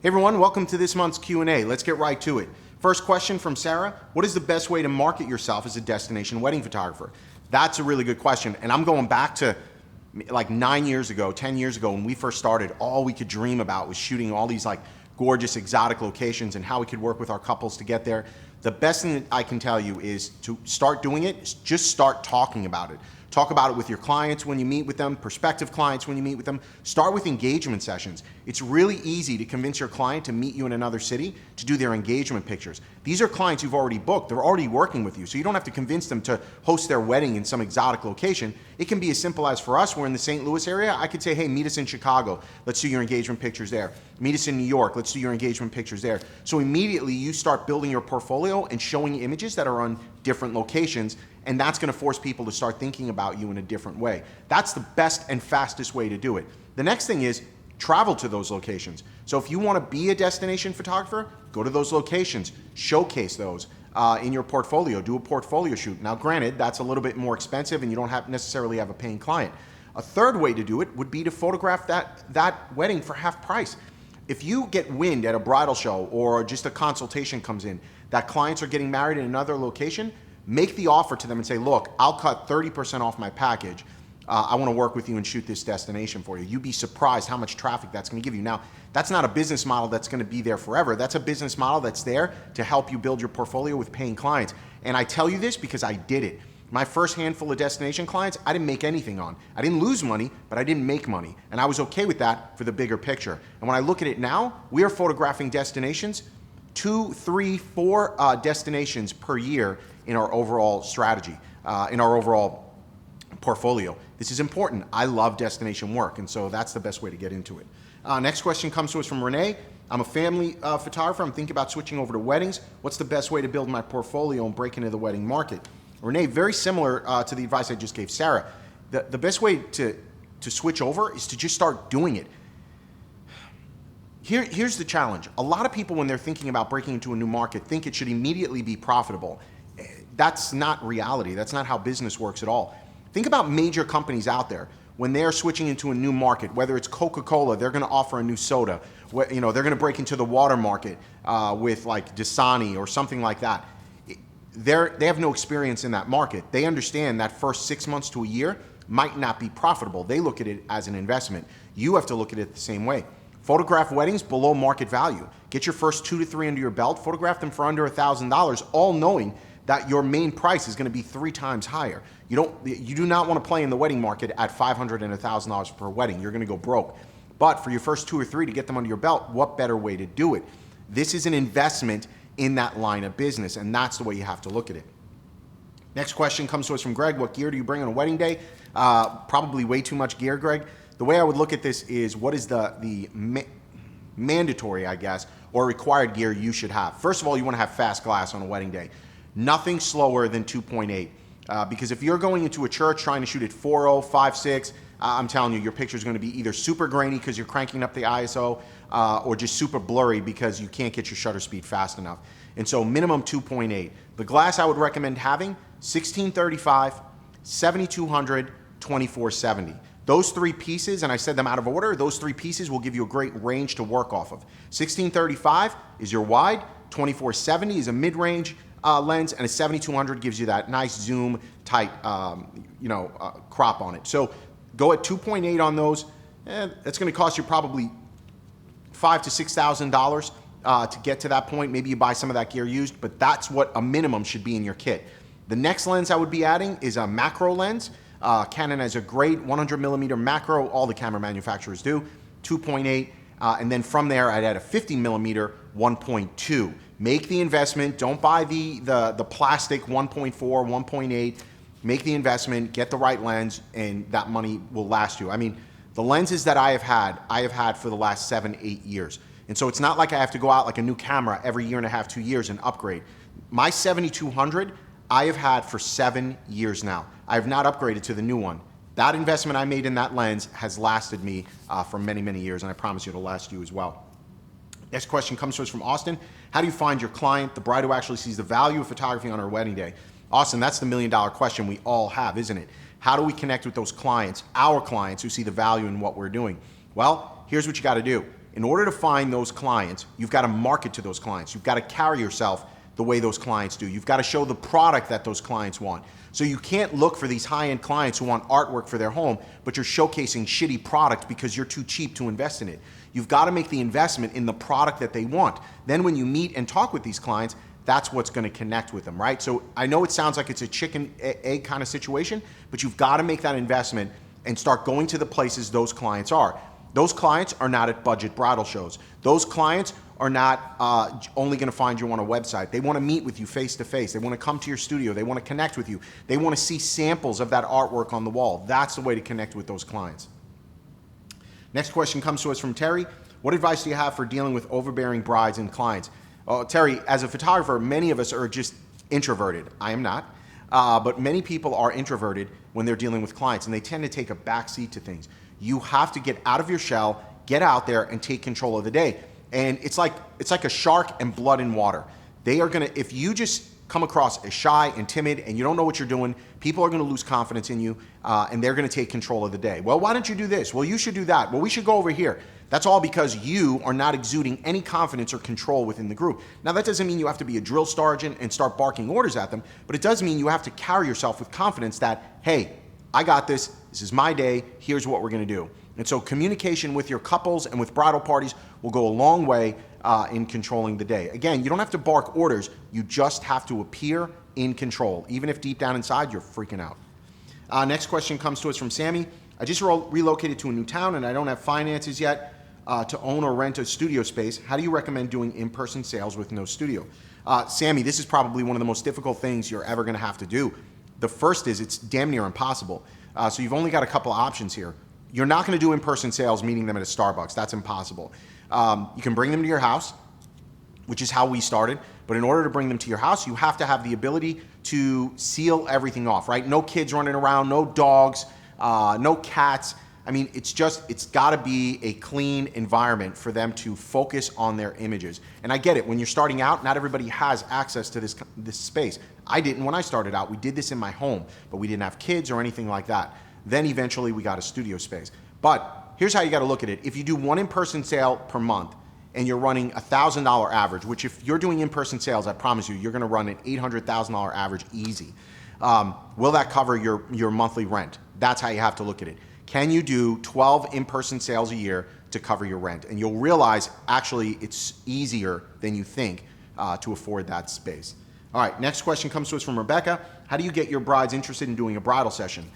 Hey everyone, welcome to this month's Q&A. Let's get right to it. First question from Sarah: what is the best way to market yourself as a destination wedding photographer? That's a really good question, and I'm going back to like 9 years ago, 10 years ago when we first started. All we could dream about was shooting all these like gorgeous exotic locations and how we could work with our couples to get there. The best thing that I can tell you is to start doing it, just start talking about it. Talk about it with your clients when you meet with them, prospective clients when you meet with them. Start with engagement sessions. It's really easy to convince your client to meet you in another city to do their engagement pictures. These are clients you've already booked. They're already working with you, so you don't have to convince them to host their wedding in some exotic location. It can be as simple as, for us, we're in the St. Louis area. I could say, hey, meet us in Chicago. Let's do your engagement pictures there. Meet us in New York. Let's do your engagement pictures there. So immediately you start building your portfolio and showing images that are on different locations, and that's going to force people to start thinking about you in a different way. That's the best and fastest way to do it. The next thing is travel to those locations. So if you want to be a destination photographer, go to those locations, showcase those in your portfolio, do a portfolio shoot. Now granted, that's a little bit more expensive and you don't necessarily have a paying client. A third way to do it would be to photograph that wedding for half price. If you get wind at a bridal show or just a consultation comes in that clients are getting married in another location, make the offer to them and say, look, I'll cut 30% off my package. I want to work with you and shoot this destination for you. You'd be surprised how much traffic that's going to give you. Now, that's not a business model that's going to be there forever. That's a business model that's there to help you build your portfolio with paying clients. And I tell you this because I did it. My first handful of destination clients, I didn't make anything on. I didn't lose money, but I didn't make money. And I was okay with that for the bigger picture. And when I look at it now, we are photographing destinations, 2, 3, 4 destinations per year in our overall strategy, in our overall portfolio. This is important. I love destination work, and so that's the best way to get into it. Next question comes to us from Renee. I'm a family photographer. I'm thinking about switching over to weddings. What's the best way to build my portfolio and break into the wedding market? Renee, very similar to the advice I just gave Sarah. The best way to switch over is to just start doing it. Here's the challenge. A lot of people, when they're thinking about breaking into a new market, think it should immediately be profitable. That's not reality. That's not how business works at all. Think about major companies out there. When they're switching into a new market, whether it's Coca-Cola, they're going to offer a new soda. They're going to break into the water market with like Dasani or something like that. They have no experience in that market. They understand that first 6 months to a year might not be profitable. They look at it as an investment. You have to look at it the same way. Photograph weddings below market value. Get your first 2 to 3 under your belt. Photograph them for under $1,000, all knowing that your main price is going to be 3 times higher. You do not want to play in the wedding market at $500 and $1,000 per wedding. You're going to go broke. But for your first 2 or 3 to get them under your belt, what better way to do it? This is an investment in that line of business, and that's the way you have to look at it. Next question comes to us from Greg. What gear do you bring on a wedding day? Probably way too much gear, Greg. The way I would look at this is what is the mandatory, I guess, or required gear you should have. First of all, you want to have fast glass on a wedding day. Nothing slower than 2.8. Because if you're going into a church trying to shoot at 4.0, 5.6, I'm telling you, your picture is going to be either super grainy because you're cranking up the ISO or just super blurry because you can't get your shutter speed fast enough. And so minimum 2.8. The glass I would recommend having, 1635, 7200, 2470. Those 3 pieces, and I said them out of order, those 3 pieces will give you a great range to work off of. 1635 is your wide, 2470 is a mid-range lens, and a 7200 gives you that nice zoom tight crop on it. So go at 2.8 on those. That's going to cost you probably $5,000 to $6,000 to get to that point. Maybe you buy some of that gear used, but that's what a minimum should be in your kit. The next lens I would be adding is a macro lens. Canon has a great 100 millimeter macro. All the camera manufacturers do. 2.8. And then from there, I'd add a 50 millimeter 1.2. Make the investment. Don't buy the plastic 1.4, 1.8. Make the investment, get the right lens, and that money will last you. I mean, the lenses that I have had for the last 7, 8 years. And so it's not like I have to go out like a new camera every year and a half, 2 years and upgrade. My 7200, I have had for 7 years now. I have not upgraded to the new one. That investment I made in that lens has lasted me for many, many years, and I promise you it'll last you as well. Next question comes to us from Austin. How do you find your client, the bride who actually sees the value of photography on her wedding day? Austin, that's the million-dollar question we all have, isn't it? How do we connect with those clients, our clients who see the value in what we're doing? Well, here's what you got to do. In order to find those clients, you've got to market to those clients. You've got to carry yourself the way those clients do. You've got to show the product that those clients want. So you can't look for these high-end clients who want artwork for their home, but you're showcasing shitty product because you're too cheap to invest in it. You've got to make the investment in the product that they want. Then when you meet and talk with these clients, that's what's going to connect with them, right? So I know it sounds like it's a chicken egg kind of situation, but you've got to make that investment and start going to the places those clients are. Those clients are not at budget bridal shows. Those clients are not only going to find you on a website. They want to meet with you face to face. They want to come to your studio. They want to connect with you. They want to see samples of that artwork on the wall. That's the way to connect with those clients. Next question comes to us from Terry. What advice do you have for dealing with overbearing brides and clients? Terry, as a photographer, many of us are just introverted. I am not. But many people are introverted when they're dealing with clients, and they tend to take a backseat to things. You have to get out of your shell, get out there, and take control of the day. And it's like a shark and blood in water. They are gonna, if you just come across as shy and timid and you don't know what you're doing, people are gonna lose confidence in you, and they're gonna take control of the day. Well, why don't you do this? Well, you should do that. Well, we should go over here. That's all because you are not exuding any confidence or control within the group. Now, that doesn't mean you have to be a drill sergeant and start barking orders at them, but it does mean you have to carry yourself with confidence that, hey, I got this. This is my day. Here's what we're gonna do. And so communication with your couples and with bridal parties will go a long way in controlling the day. Again, you don't have to bark orders. You just have to appear in control, even if deep down inside you're freaking out. Next question comes to us from Sammy. I just relocated to a new town and I don't have finances yet to own or rent a studio space. How do you recommend doing in-person sales with no studio? Sammy, this is probably one of the most difficult things you're ever gonna have to do. The first is it's damn near impossible. So you've only got a couple of options here. You're not going to do in-person sales meeting them at a Starbucks. That's impossible. You can bring them to your house, which is how we started. But in order to bring them to your house, you have to have the ability to seal everything off, right? No kids running around, no dogs, no cats. I mean, it's got to be a clean environment for them to focus on their images. And I get it. When you're starting out, not everybody has access to this space. I didn't when I started out. We did this in my home, but we didn't have kids or anything like that. Then eventually we got a studio space. But here's how you got to look at it. If you do one in-person sale per month and you're running $1,000 average, which if you're doing in-person sales, I promise you, you're going to run an $800,000 average easy. Will that cover your monthly rent? That's how you have to look at it. Can you do 12 in-person sales a year to cover your rent? And you'll realize actually it's easier than you think to afford that space. All right, next question comes to us from Rebecca. How do you get your brides interested in doing a bridal session?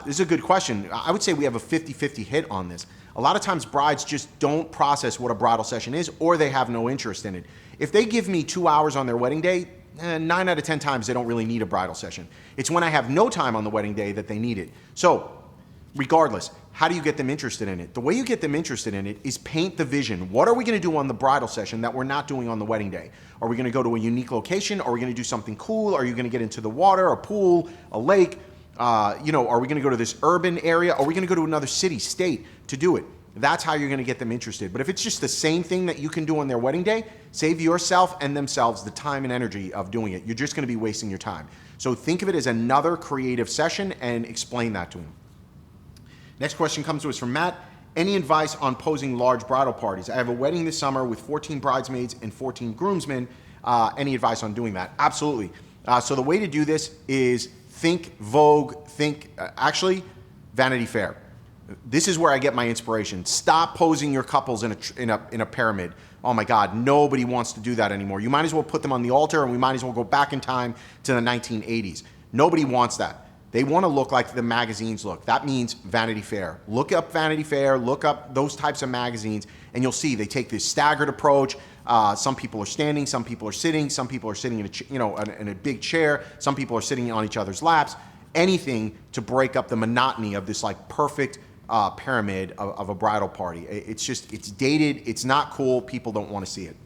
This is a good question. I would say we have a 50-50 hit on this. A lot of times brides just don't process what a bridal session is, or they have no interest in it. If they give me 2 hours on their wedding day, 9 out of 10 times they don't really need a bridal session. It's when I have no time on the wedding day that they need it. So regardless, how do you get them interested in it? The way you get them interested in it is paint the vision. What are we going to do on the bridal session that we're not doing on the wedding day? Are we going to go to a unique location? Are we going to do something cool? Are you going to get into the water, a pool, a lake? Are we going to go to this urban area? Are we going to go to another city, state to do it? That's how you're going to get them interested. But if it's just the same thing that you can do on their wedding day, save yourself and themselves the time and energy of doing it. You're just going to be wasting your time. So think of it as another creative session and explain that to them. Next question comes to us from Matt. Any advice on posing large bridal parties? I have a wedding this summer with 14 bridesmaids and 14 groomsmen. Any advice on doing that? Absolutely. So the way to do this is think Vogue, actually Vanity Fair. This is where I get my inspiration. Stop posing your couples in a pyramid. Oh my God, nobody wants to do that anymore. You might as well put them on the altar and we might as well go back in time to the 1980s. Nobody wants that. They want to look like the magazines look. That means Vanity Fair. Look up Vanity Fair, look up those types of magazines, and you'll see they take this staggered approach. Some people are standing, some people are sitting, some people are sitting in a big chair, some people are sitting on each other's laps. Anything to break up the monotony of this like perfect pyramid of a bridal party. It's dated, it's not cool, people don't want to see it.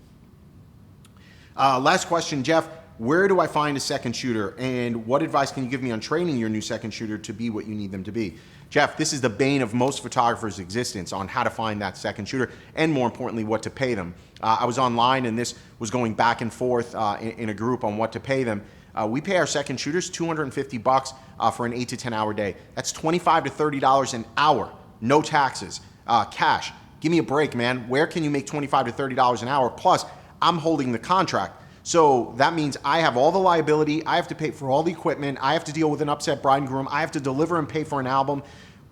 Last question, Jeff. Where do I find a second shooter, and what advice can you give me on training your new second shooter to be what you need them to be? Jeff, this is the bane of most photographers' existence on how to find that second shooter, and more importantly, what to pay them. I was online, and this was going back and forth in a group on what to pay them. We pay our second shooters $250 for an 8 to 10 hour day. That's $25 to $30 an hour, no taxes, cash. Give me a break, man. Where can you make $25 to $30 an hour? Plus, I'm holding the contract. So that means I have all the liability. I have to pay for all the equipment. I have to deal with an upset bride and groom. I have to deliver and pay for an album.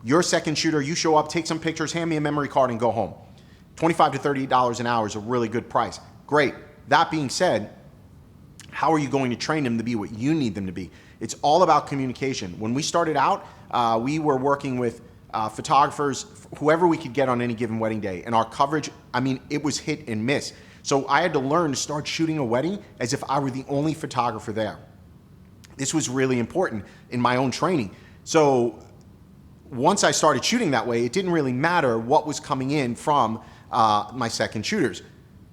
You're a second shooter. You show up, take some pictures, hand me a memory card, and go home. $25 to $30 an hour is a really good price. Great. That being said, how are you going to train them to be what you need them to be? It's all about communication. When we started out, we were working with photographers, whoever we could get on any given wedding day. And our coverage, I mean, it was hit and miss. So I had to learn to start shooting a wedding as if I were the only photographer there. This was really important in my own training. So once I started shooting that way, it didn't really matter what was coming in from my second shooters,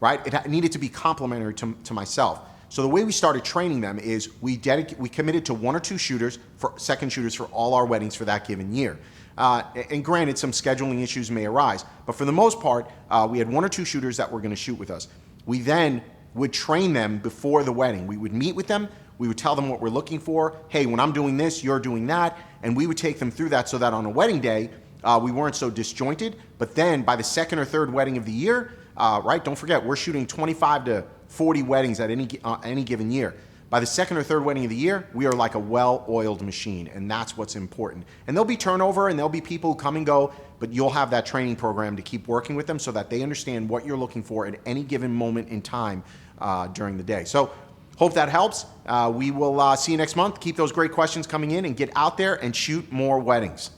right? It needed to be complementary to myself. So the way we started training them is we committed to 1 or 2 shooters, for second shooters, for all our weddings for that given year. And granted, some scheduling issues may arise, but for the most part, we had 1 or 2 shooters that were going to shoot with us. We then would train them before the wedding. We would meet with them. We would tell them what we're looking for. Hey, when I'm doing this, you're doing that. And we would take them through that so that on a wedding day, we weren't so disjointed. But then by the second or third wedding of the year, right, don't forget, we're shooting 25 to 40 weddings at any given year. By the second or third wedding of the year, we are like a well-oiled machine, and that's what's important. And there'll be turnover, and there'll be people who come and go, but you'll have that training program to keep working with them so that they understand what you're looking for at any given moment in time during the day. So hope that helps. We will see you next month. Keep those great questions coming in and get out there and shoot more weddings.